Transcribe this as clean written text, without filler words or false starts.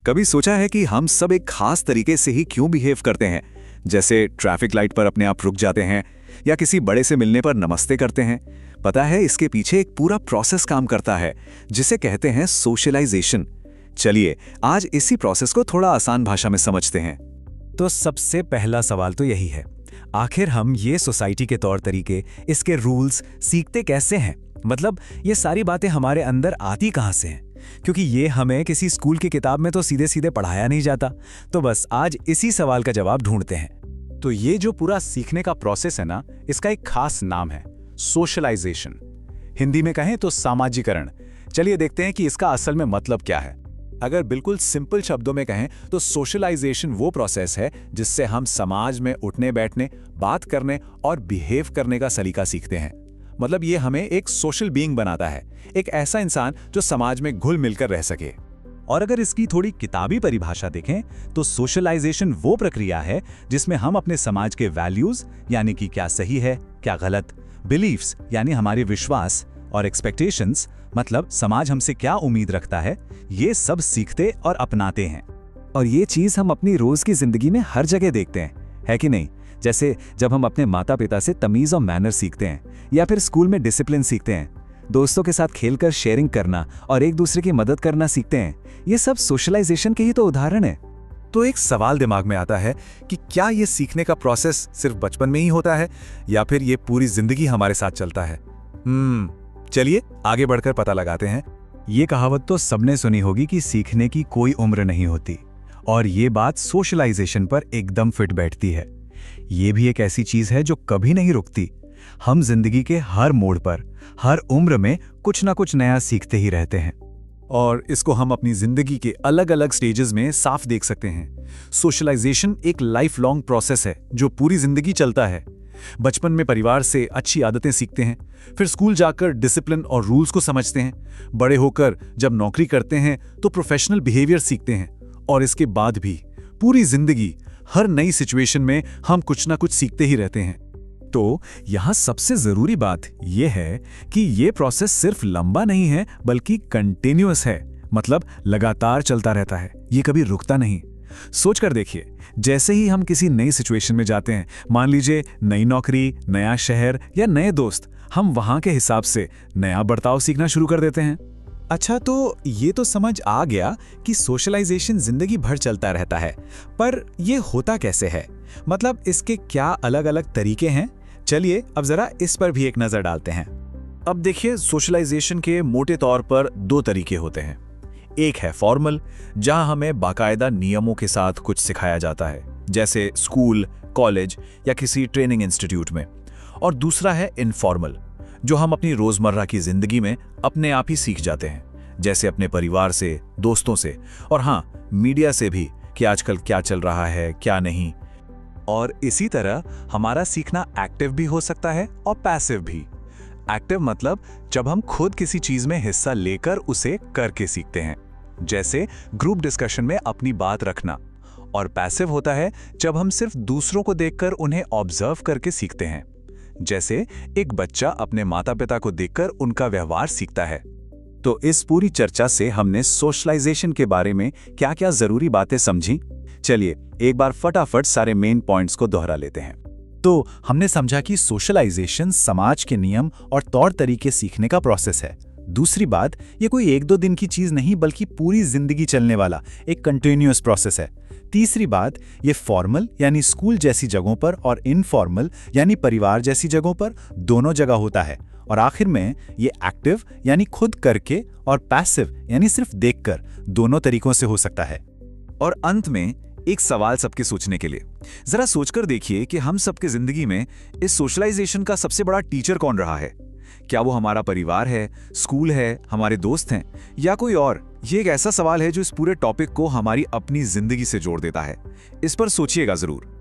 कभी सोचा है कि हम सब एक खास तरीके से ही क्यों बिहेव करते हैं? जैसे ट्रैफिक लाइट पर अपने आप रुक जाते हैं या किसी बड़े से मिलने पर नमस्ते करते हैं। पता है, इसके पीछे एक पूरा प्रोसेस काम करता है जिसे कहते हैं सोशलाइजेशन। चलिए आज इसी प्रोसेस को थोड़ा आसान भाषा में समझते हैं। तो सबसे पहला सवाल तो यही है, आखिर हम ये सोसाइटी के तौर तरीके, इसके रूल्स सीखते कैसे हैं? मतलब ये सारी बातें हमारे अंदर आती कहाँ से हैं? क्योंकि ये हमें किसी स्कूल की किताब में तो सीधे सीधे पढ़ाया नहीं जाता। तो बस आज इसी सवाल का जवाब ढूंढते हैं। तो ये जो पूरा सीखने का प्रोसेस है ना, इसका एक खास नाम है सोशलाइजेशन। हिंदी में कहें तो सामाजिकरण। चलिए देखते हैं कि इसका असल में मतलब क्या है। अगर बिल्कुल सिंपल शब्दों में कहें तो सोशलाइजेशन वो प्रोसेस है जिससे हम समाज में उठने बैठने, बात करने और बिहेव करने का सलीका सीखते हैं। मतलब ये हमें एक सोशल बीइंग बनाता है, एक ऐसा इंसान जो समाज में घुल मिलकर रह सके। और अगर इसकी थोड़ी किताबी परिभाषा देखें तो सोशलाइजेशन वो प्रक्रिया है जिसमें हम अपने समाज के वैल्यूज, यानी कि क्या सही है क्या गलत, बिलीफ्स यानी हमारे विश्वास, और एक्सपेक्टेशंस मतलब समाज हमसे क्या उम्मीद रखता है, ये सब सीखते और अपनाते हैं। और ये चीज हम अपनी रोज की जिंदगी में हर जगह देखते हैं, है कि नहीं? जैसे जब हम अपने माता पिता से तमीज और मैनर सीखते हैं, या फिर स्कूल में डिसिप्लिन सीखते हैं, दोस्तों के साथ खेलकर शेयरिंग करना और एक दूसरे की मदद करना सीखते हैं। ये सब सोशलाइजेशन के ही तो उदाहरण है। तो एक सवाल दिमाग में आता है कि क्या ये सीखने का प्रोसेस सिर्फ बचपन में ही होता है या फिर ये पूरी जिंदगी हमारे साथ चलता है? चलिए आगे बढ़कर पता लगाते हैं। ये कहावत तो सबने सुनी होगी कि सीखने की कोई उम्र नहीं होती, और ये बात सोशलाइजेशन पर एकदम फिट बैठती है। ये भी एक ऐसी चीज है जो कभी नहीं रुकती। हम जिंदगी के हर मोड़ पर, हर उम्र में कुछ ना कुछ नया सीखते ही रहते हैं। और इसको हम अपनी जिंदगी के अलग अलग स्टेजेस में साफ देख सकते हैं। सोशलाइजेशन एक लाइफ लॉन्ग प्रोसेस है जो पूरी जिंदगी चलता है। बचपन में परिवार से अच्छी आदतें सीखते हैं, फिर स्कूल जाकर डिसिप्लिन और रूल्स को समझते हैं, बड़े होकर जब नौकरी करते हैं तो प्रोफेशनल बिहेवियर सीखते हैं, और इसके बाद भी पूरी जिंदगी हर नई सिचुएशन में हम कुछ ना कुछ सीखते ही रहते हैं। तो यहाँ सबसे जरूरी बात यह है कि ये प्रोसेस सिर्फ लंबा नहीं है बल्कि कंटिन्यूअस है। मतलब लगातार चलता रहता है, ये कभी रुकता नहीं। सोच कर देखिए, जैसे ही हम किसी नई सिचुएशन में जाते हैं, मान लीजिए नई नौकरी, नया शहर या नए दोस्त, हम वहां के हिसाब से नया बर्ताव सीखना शुरू कर देते हैं। अच्छा, तो ये तो समझ आ गया कि सोशलाइजेशन जिंदगी भर चलता रहता है, पर ये होता कैसे है? मतलब इसके क्या अलग अलग तरीके हैं? चलिए अब जरा इस पर भी एक नजर डालते हैं। अब देखिए, सोशलाइजेशन के मोटे तौर पर दो तरीके होते हैं। एक है फॉर्मल, जहां हमें बाकायदा नियमों के साथ कुछ सिखाया जाता है, जैसे स्कूल, कॉलेज या किसी ट्रेनिंग इंस्टीट्यूट में। और दूसरा है इनफॉर्मल, जो हम अपनी रोजमर्रा की जिंदगी में अपने आप ही सीख जाते हैं, जैसे अपने परिवार से, दोस्तों से, और हाँ, मीडिया से भी कि आजकल क्या चल रहा है क्या नहीं। और इसी तरह हमारा सीखना एक्टिव भी हो सकता है और पैसिव भी। एक्टिव मतलब जब हम खुद किसी चीज में हिस्सा लेकर उसे करके सीखते हैं, जैसे ग्रुप डिस्कशन में अपनी बात रखना। और पैसिव होता है जब हम सिर्फ दूसरों को देखकर उन्हें ऑब्जर्व करके सीखते हैं, जैसे एक बच्चा अपने माता पिता को देखकर उनका व्यवहार सीखता है। तो इस पूरी चर्चा से हमने सोशलाइजेशन के बारे में क्या क्या जरूरी बातें समझी। चलिए एक बार फटाफट सारे मेन पॉइंट्स को दोहरा लेते हैं। तो हमने समझा कि सोशलाइजेशन समाज के नियम और तौर तरीके सीखने का प्रोसेस है। दूसरी बात, ये कोई एक दो दिन की चीज नहीं बल्कि पूरी जिंदगी चलने वाला एक कंटिन्यूअस प्रोसेस है। तीसरी बात, ये फॉर्मल यानी स्कूल जैसी जगहों पर और इनफॉर्मल यानी परिवार जैसी जगहों पर दोनों जगह होता है। और आखिर में ये एक्टिव यानी खुद करके और पैसिव यानी सिर्फ देखकर दोनों तरीकों से हो सकता है। और अंत में एक सवाल सबके सोचने के लिए, जरा सोचकर देखिए कि हम सबके जिंदगी में इस सोशलाइजेशन का सबसे बड़ा टीचर कौन रहा है? क्या वो हमारा परिवार है, स्कूल है, हमारे दोस्त हैं, या कोई और? ये एक ऐसा सवाल है जो इस पूरे टॉपिक को हमारी अपनी जिंदगी से जोड़ देता है। इस पर सोचिएगा जरूर।